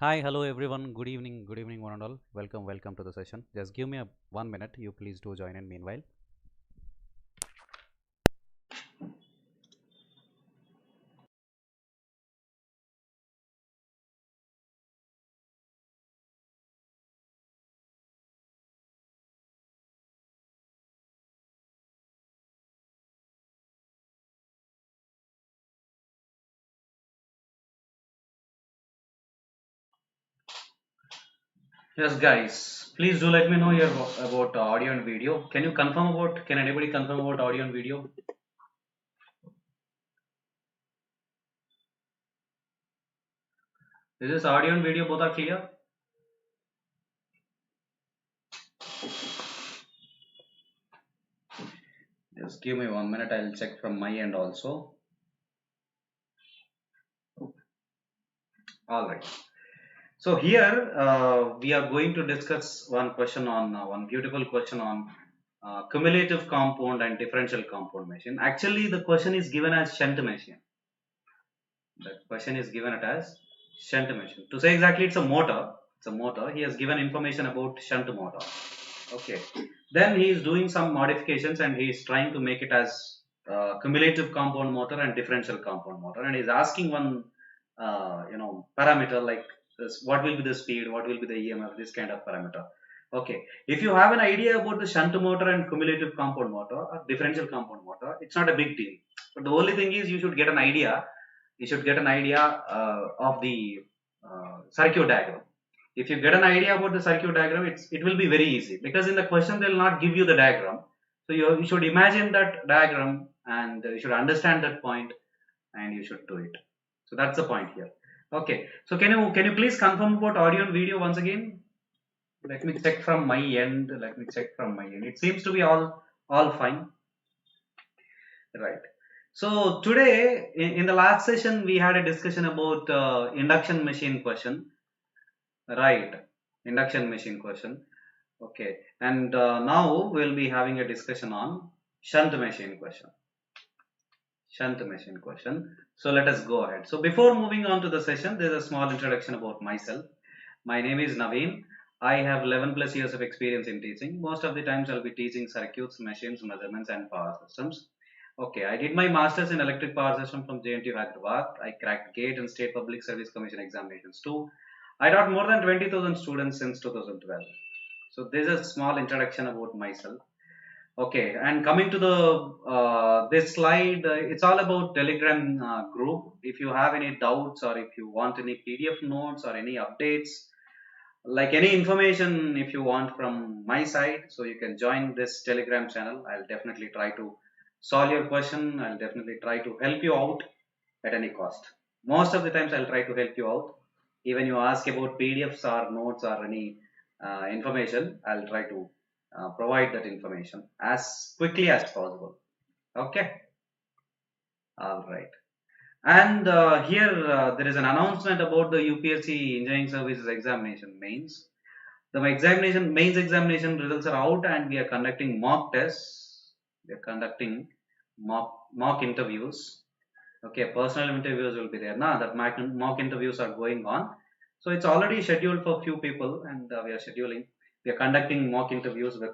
Hi, hello everyone. Good evening, one and all. Welcome to the session. Just give me 1 minute. You please do join in meanwhile. Yes, guys, please do let me know here about audio and video. Can anybody confirm about audio and video? Is this audio and video both are clear? Just give me 1 minute. I'll check from my end also. All right. So here we are going to discuss one beautiful question on cumulative compound and differential compound machine. Actually, the question is given as shunt machine. The question is given it as shunt machine. To say exactly, it's a motor. It's a motor. He has given information about shunt motor. Okay. Then he is doing some modifications and he is trying to make it as cumulative compound motor and differential compound motor. And he's asking one, parameter like this, what will be the speed, what will be the EMF, this kind of parameter. Okay. If you have an idea about the shunt motor and cumulative compound motor or differential compound motor, it's not a big deal. But the only thing is you should get an idea. You should get an idea of the circuit diagram. If you get an idea about the circuit diagram, it will be very easy because in the question they will not give you the diagram. So you should imagine that diagram and you should understand that point and you should do it. So that's the point here. Okay. So can you please confirm about audio and video once again? Let me check from my end. Let me check from my end. It seems to be all fine. Right. So today in the last session we had a discussion about induction machine question. Right. Induction machine question. Okay. And now we'll be having a discussion on shunt machine question. Shunt machine question. So let us go ahead. So before moving on to the session, there's a small introduction about myself. My name is Naveen. I have 11 plus years of experience in teaching. Most of the times I'll be teaching circuits, machines, measurements and power systems. Okay, I did my masters in electric power system from JNTU Hyderabad. I cracked GATE and State Public Service Commission examinations too. I taught more than 20,000 students since 2012. So this is a small introduction about myself. Okay, and coming to the this slide, it's all about Telegram group. If you have any doubts or if you want any PDF notes or any updates, like any information if you want from my side, so you can join this Telegram channel. I'll definitely try to solve your question. I'll definitely try to help you out at any cost. Most of the times I'll try to help you out. Even you ask about PDFs or notes or any information, I'll try to provide that information as quickly as possible. Okay. All right. And here there is an announcement about the UPSC Engineering Services Examination mains. The mains examination results are out and we are conducting mock tests. We are conducting mock interviews. Okay, personal interviews will be there. Now that mock interviews are going on. So it's already scheduled for few people and we are conducting mock interviews with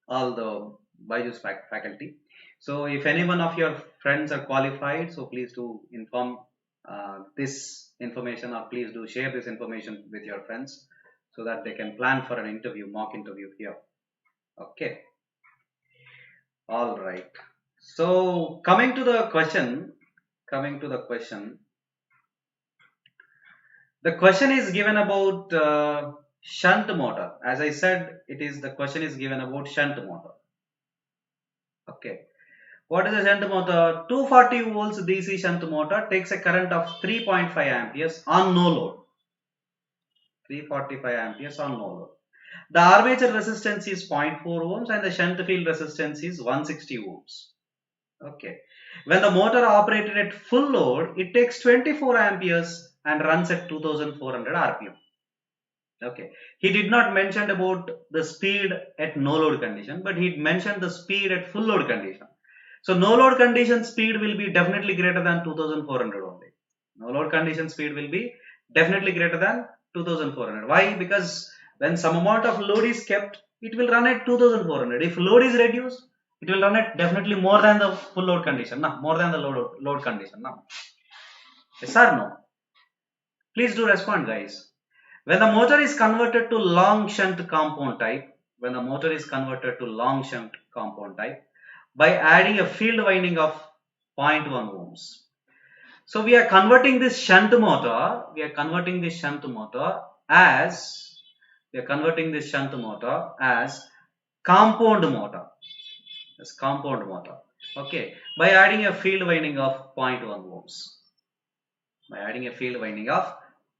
all the BYJU'S faculty. So if any one of your friends are qualified, so please do inform this information or please do share this information with your friends so that they can plan for an interview, mock interview here. Okay. All right. So coming to the question, the question is given about shunt motor. As I said, the question is given about shunt motor. Okay. What is a shunt motor? 240 volts DC shunt motor takes a current of 3.5 amperes on no load. 345 amperes on no load. The armature resistance is 0.4 ohms and the shunt field resistance is 160 ohms. Okay. When the motor operated at full load, it takes 24 amperes and runs at 2400 rpm. Okay. He did not mention about the speed at no load condition, but he mentioned the speed at full load condition. So no load condition speed will be definitely greater than 2400 only. No load condition speed will be definitely greater than 2400. Why? Because when some amount of load is kept, it will run at 2400. If load is reduced, it will run at definitely more than the full load condition, no? More than the load condition, no? Yes or no? Please do respond, guys. When the motor is converted to long shunt compound type, when the motor is converted to long shunt compound type, by adding a field winding of 0.1 ohms. So we are converting this shunt motor, as compound motor, okay, by adding a field winding of 0.1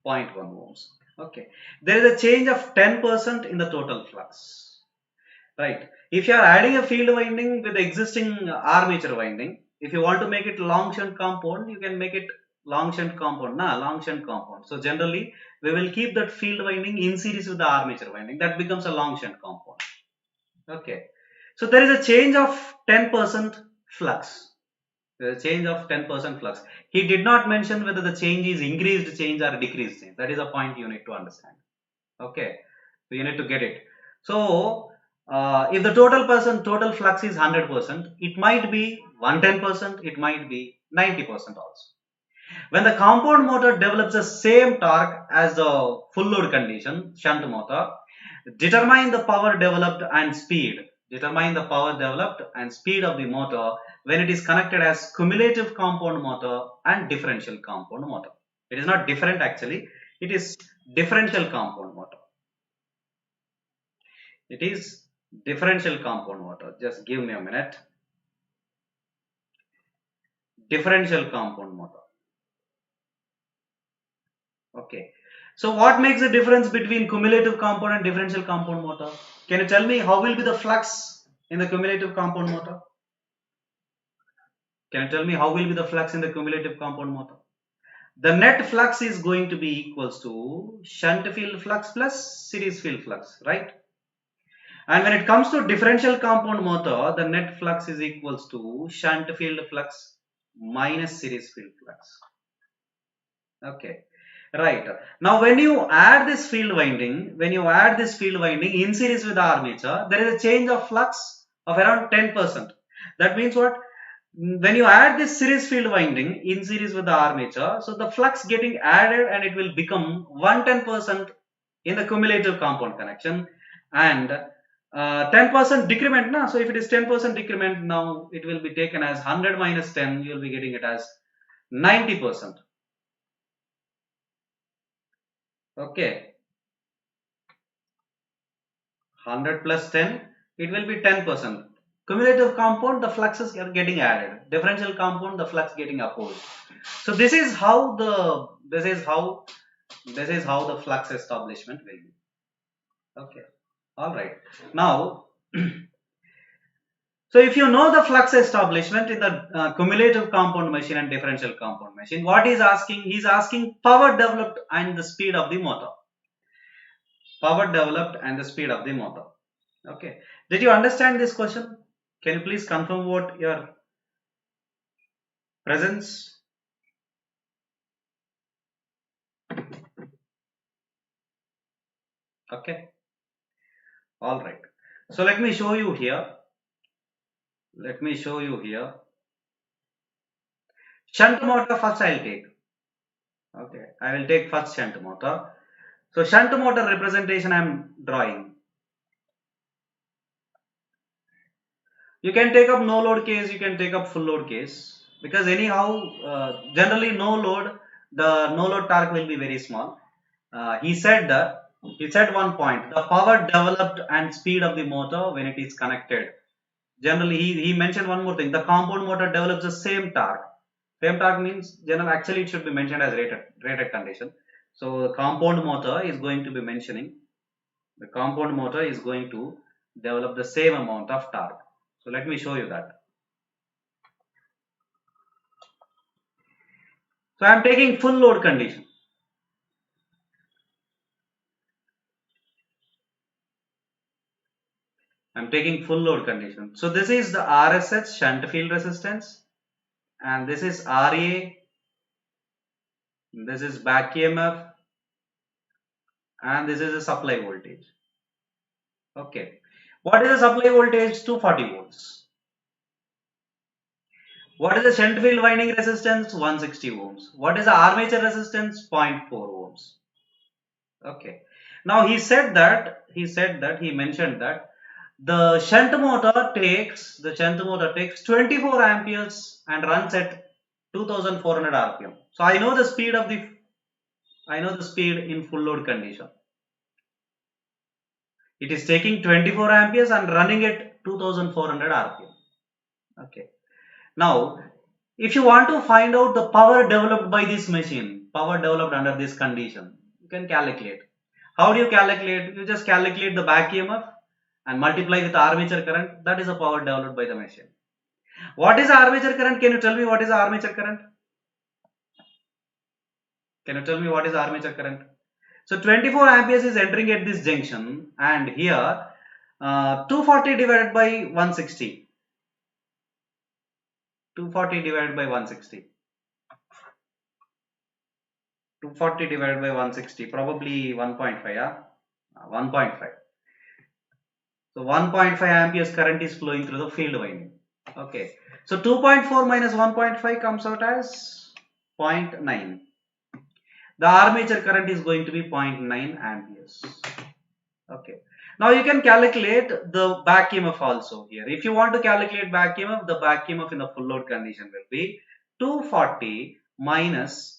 ohms, okay. There is a change of 10% in the total flux, right? If you are adding a field winding with the existing armature winding, if you want to make it long shunt compound, you can make it long shunt compound. So generally we will keep that field winding in series with the armature winding. That becomes a long shunt compound. Okay. So there is a change of 10% flux. There is a change of 10% flux. He did not mention whether the change is increased change or decreased change. That is a point you need to understand. Okay. So you need to get it. So if the total flux is 100%, it might be 110%, it might be 90% also. When the compound motor develops the same torque as the full load condition, shunt motor, determine the power developed and speed. Determine the power developed and speed of the motor when it is connected as cumulative compound motor and differential compound motor. It is not different actually, it is differential compound motor. It is differential compound motor. Just give me a minute. Differential compound motor. Okay. So what makes the difference between cumulative compound and differential compound motor? Can you tell me how will be the flux in the cumulative compound motor? Can you tell me how will be the flux in the cumulative compound motor? The net flux is going to be equals to shunt field flux plus series field flux, right? And when it comes to differential compound motor, the net flux is equals to shunt field flux minus series field flux. Okay, right. Now when you add this field winding, in series with the armature, there is a change of flux of around 10%. That means what? When you add this series field winding in series with the armature, so the flux getting added and it will become 110% in the cumulative compound connection, and 10% decrement. So if it is 10% decrement, now it will be taken as 100 minus 10, you will be getting it as 90%. Okay, 100 plus 10, it will be 10%. Cumulative compound, the fluxes are getting added. Differential compound, the flux getting opposed. So this is how the flux establishment will be. Okay, all right. Now, so if you know the flux establishment in the cumulative compound machine and differential compound machine, what he's asking? He's asking power developed and the speed of the motor. Okay. Did you understand this question? Can you please confirm what your presence? Okay. All right. So let me show you here. Shunt motor first I will take. Okay. I will take first shunt motor. So shunt motor representation I am drawing. You can take up no load case, you can take up full load case, because anyhow generally no load, the no load torque will be very small. He said one point, the power developed and speed of the motor when it is connected. Generally he mentioned one more thing, the compound motor develops the same torque. Same torque means actually it should be mentioned as rated condition. So the compound motor is going to develop the same amount of torque. So let me show you that. So I am taking full load condition. So this is the RSH, shunt field resistance, and this is RA, this is back EMF, and this is a supply voltage. Okay. What is the supply voltage? 240 volts. What is the shunt field winding resistance? 160 ohms. What is the armature resistance? zero point 0.4 ohms. Okay. Now he mentioned that the shunt motor takes 24 amperes and runs at 2400 rpm. So I know the speed in full load condition. It is taking 24 amperes and running at 2400 rpm. Okay. Now, if you want to find out the power developed by this machine, power developed under this condition, you can calculate. How do you calculate? You just calculate the back EMF and multiply with armature current. That is the power developed by the machine. What is armature current? Can you tell me what is armature current? Can you tell me what is armature current? So 24 amperes is entering at this junction, and here 240 divided by 160. 240 divided by 160. 240 divided by 160, probably 1.5, yeah? 1.5. So 1.5 amperes current is flowing through the field winding. Okay. So 2.4 minus 1.5 comes out as 0.9. The armature current is going to be 0.9 amperes. Okay. Now you can calculate the back EMF also here. If you want to calculate back EMF, the back EMF in the full load condition will be 240 minus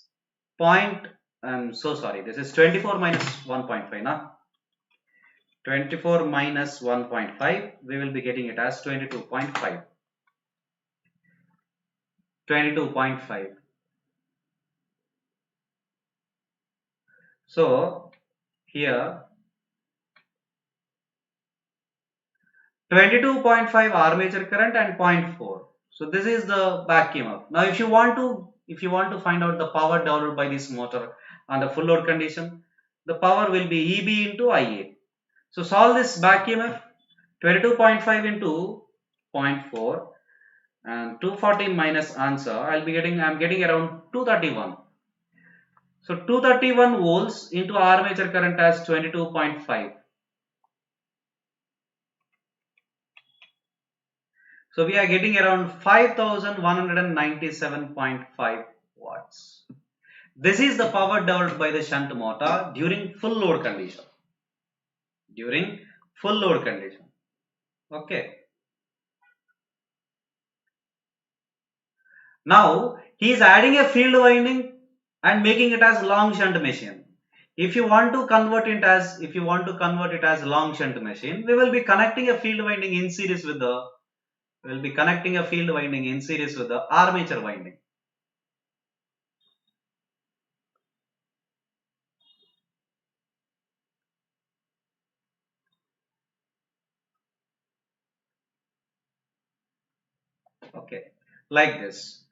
this is 24 minus 1.5 now. 24 minus 1.5, we will be getting it as 22.5. 22.5. So here 22.5 armature current and 0.4. So this is the back EMF. Now if you want to find out the power developed by this motor under full load condition, the power will be EB into IA. So solve this back EMF. 22.5 into 0.4 and 240 minus answer. I'm getting around 231. So 231 volts into armature current as 22.5. So we are getting around 5197.5 watts. This is the power developed by the shunt motor during full load condition. During full load condition. Okay. Now he is adding a field winding and making it as long shunt machine. If you want to convert it as long shunt machine, we will be connecting a field winding in series with the armature winding. Okay, like this.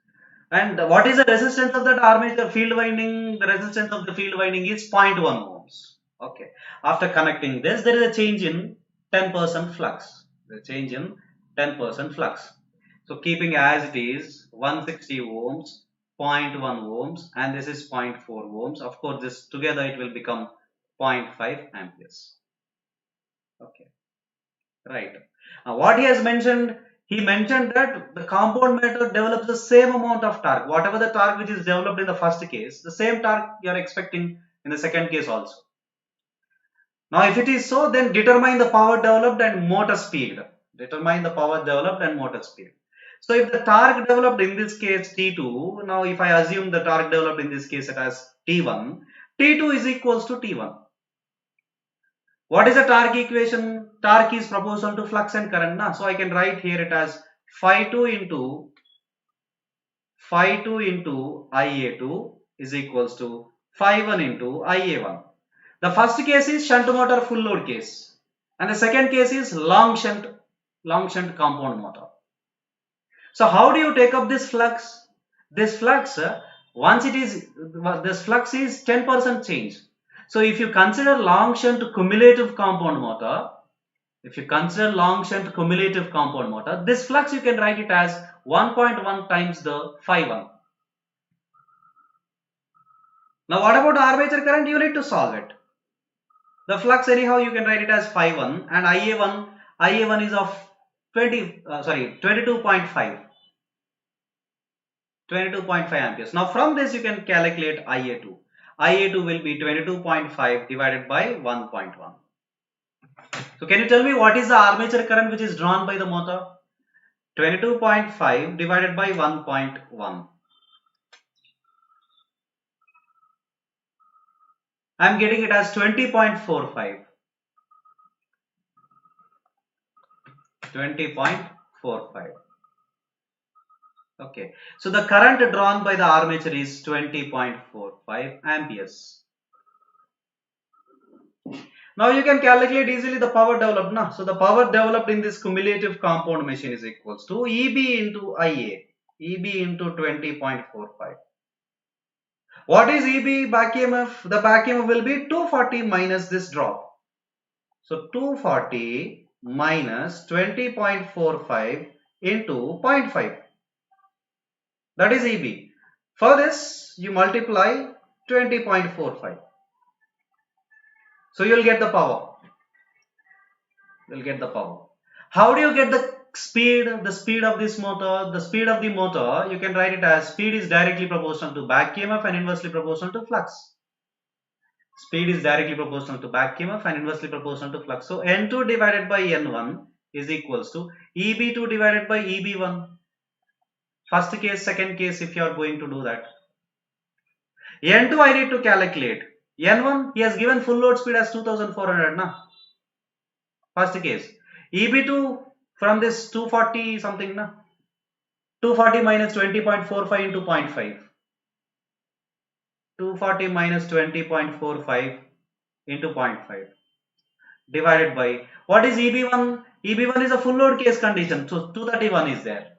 And what is the resistance of that armature field winding? The resistance of the field winding is 0.1 ohms. Okay. After connecting this, there is a change in 10% flux. The change in 10% flux. So keeping as it is 160 ohms, 0.1 ohms, and this is 0.4 ohms. Of course, this together it will become 0.5 amperes. Okay. Right. Now, what he has mentioned, he mentioned that the compound method develops the same amount of torque. Whatever the torque which is developed in the first case, the same torque you are expecting in the second case also. Now, if it is so, then determine the power developed and motor speed. Determine the power developed and motor speed. So, if the torque developed in this case T2, now if I assume the torque developed in this case it as T1, T2 is equals to T1. What is the torque equation? Torque is proportional to flux and current. Na? So I can write here it as phi2 into IA2 is equals to phi1 into IA1. The first case is shunt motor full load case, and the second case is long shunt compound motor. So how do you take up this flux? This flux is 10% change. So if you consider long shunt cumulative compound motor, this flux you can write it as 1.1 times the phi1. Now what about armature current? You need to solve it. The flux anyhow you can write it as phi 1, and IA1 is of 22.5 amperes. Now from this you can calculate IA2. IA2 will be 22.5 divided by 1.1. So can you tell me what is the armature current which is drawn by the motor? 22.5 divided by 1.1. I am getting it as 20.45. 20.45. Okay. So the current drawn by the armature is 20.45 amperes. Now you can calculate easily the power developed. Na? So the power developed in this cumulative compound machine is equals to EB into IA. EB into 20.45. What is EB back EMF? The back EMF will be 240 minus this drop. So 240 minus 20.45 into 0.5. That is EB. For this, you multiply 20.45. So you will get the power. You will get the power. How do you get the speed? The speed of this motor. The speed of the motor, you can write it as speed is directly proportional to back EMF and inversely proportional to flux. Speed is directly proportional to back EMF and inversely proportional to flux. So N2 divided by N1 is equals to EB2 divided by EB1. First case, second case, if you are going to do that. N2 I need to calculate. N1 he has given full load speed as 2400 na. First case. EB2 from this 240 something na. 240 minus 20.45 into 0.5. 240 minus 20.45 into 0.5 divided by what is EB1? EB1 is a full load case condition, so 231 is there.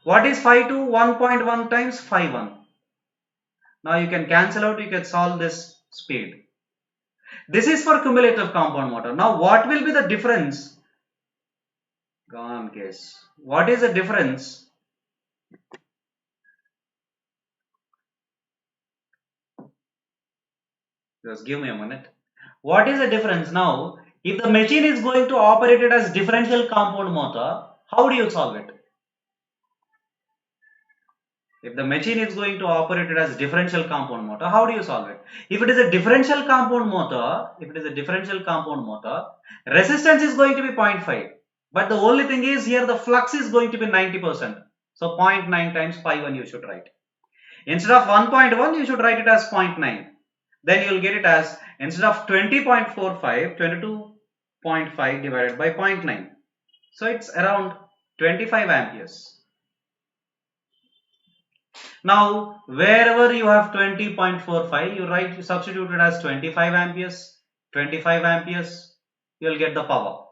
What is phi 2? 1.1 times phi 1. Now you can cancel out, you can solve this speed. This is for cumulative compound motor. Now what will be the difference? Gone case. What is the difference? Just give me a minute. What is the difference now? If the machine is going to operate it as differential compound motor, how do you solve it? If the machine is going to operate it as differential compound motor, how do you solve it? If it is a differential compound motor, resistance is going to be 0.5. But the only thing is here the flux is going to be 90%. So 0.9 times pi 1 you should write. Instead of 1.1 you should write it as 0.9. Then you will get it as instead of 20.45, 22.5 divided by 0.9. So it's around 25 amperes. Now wherever you have 20.45, you substitute it as 25 amperes. 25 amperes, you will get the power.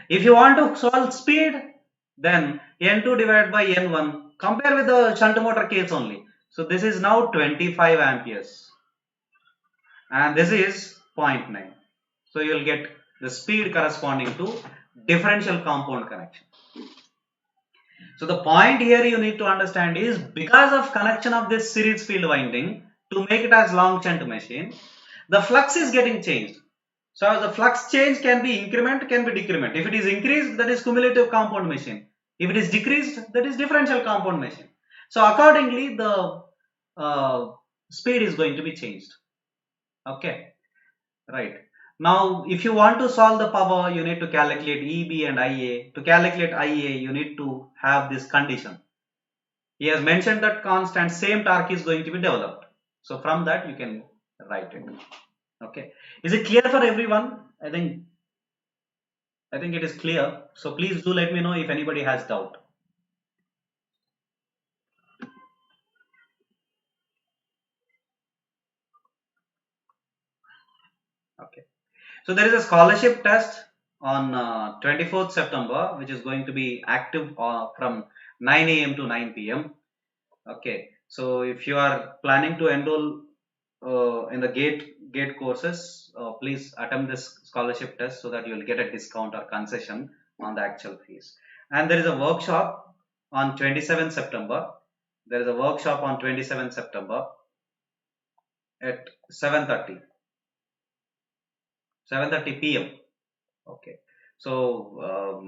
If you want to solve speed, then N2 divided by N1, compare with the shunt motor case only. So this is now 25 amperes and this is 0.9. So you will get the speed corresponding to differential compound connection. So the point here you need to understand is because of connection of this series field winding to make it as long shunt machine, the flux is getting changed. So the flux change can be increment, can be decrement. If it is increased, that is cumulative compound machine. If it is decreased, that is differential compound machine. So accordingly, the speed is going to be changed. Okay, right. Now, if you want to solve the power, you need to calculate EB and IA. To calculate IA, you need to have this condition. He has mentioned that constant same torque is going to be developed. So from that, you can write it. Okay. Is it clear for everyone? I think it is clear. So please do let me know if anybody has doubt. Okay. So there is a scholarship test on 24th September, which is going to be active from 9 a.m. to 9 p.m. Okay. So if you are planning to enroll in the gate courses, please attempt this scholarship test so that you will get a discount or concession on the actual fees. And there is a workshop on 27th September. There is a workshop on 27th September. at 7:30 p.m. Okay. So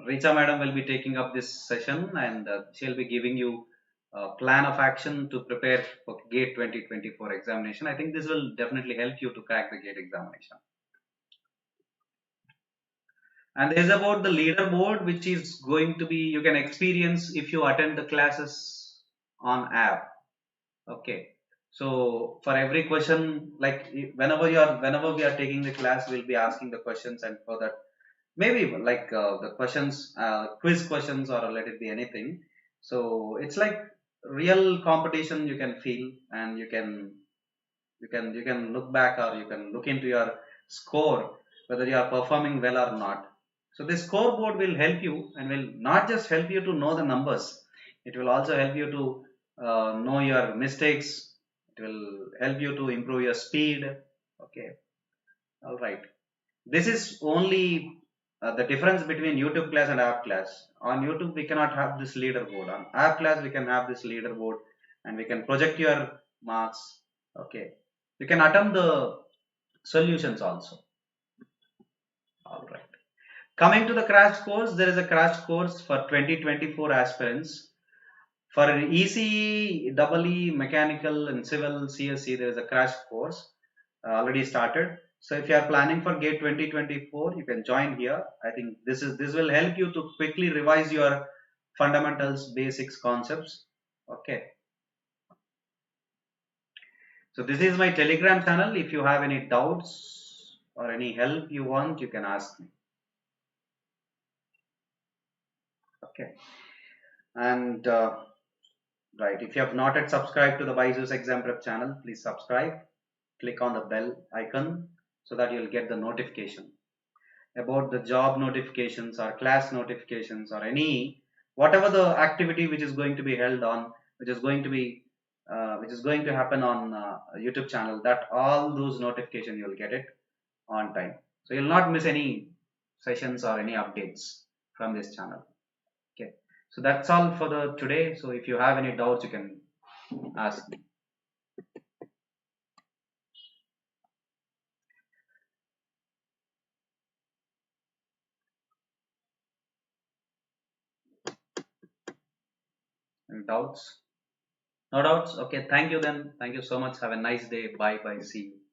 Richa madam will be taking up this session, and she'll be giving you a plan of action to prepare for GATE 2024 examination. I think this will definitely help you to crack the GATE examination. And there is about the leaderboard, which is going to be, you can experience if you attend the classes on app. Okay. So for every question, like whenever we are taking the class, we'll be asking the questions, and for that, maybe like the questions, quiz questions, or let it be anything. So it's like real competition you can feel, and you can look back, or you can look into your score, whether you are performing well or not. So this scoreboard will help you, and will not just help you to know the numbers, it will also help you to know your mistakes. It will help you to improve your speed. Okay, all right. This is only the difference between YouTube class and app class. On YouTube we cannot have this leaderboard. On app class we can have this leaderboard, and we can project your marks. Okay, you can attempt the solutions also. All right. Coming to the crash course, there is a crash course for 2024 aspirants. For ECE, EE, mechanical and civil CSE, there is a crash course already started. So if you are planning for GATE 2024, you can join here. I think this will help you to quickly revise your fundamentals, basics, concepts. Okay. So this is my Telegram channel. If you have any doubts or any help you want, you can ask me. Okay. And right, if you have not yet subscribed to the BYJU'S exam prep channel, please subscribe. Click on the bell icon so that you'll get the notification about the job notifications or class notifications, or any whatever the activity which is going to be held on, which is going to happen on YouTube channel. That all those notifications you'll get it on time, so you'll not miss any sessions or any updates from this channel. Okay, so that's all for the today. So if you have any doubts, you can ask me. Any doubts? No doubts? Okay, thank you then. Thank you so much. Have a nice day. Bye bye. See you.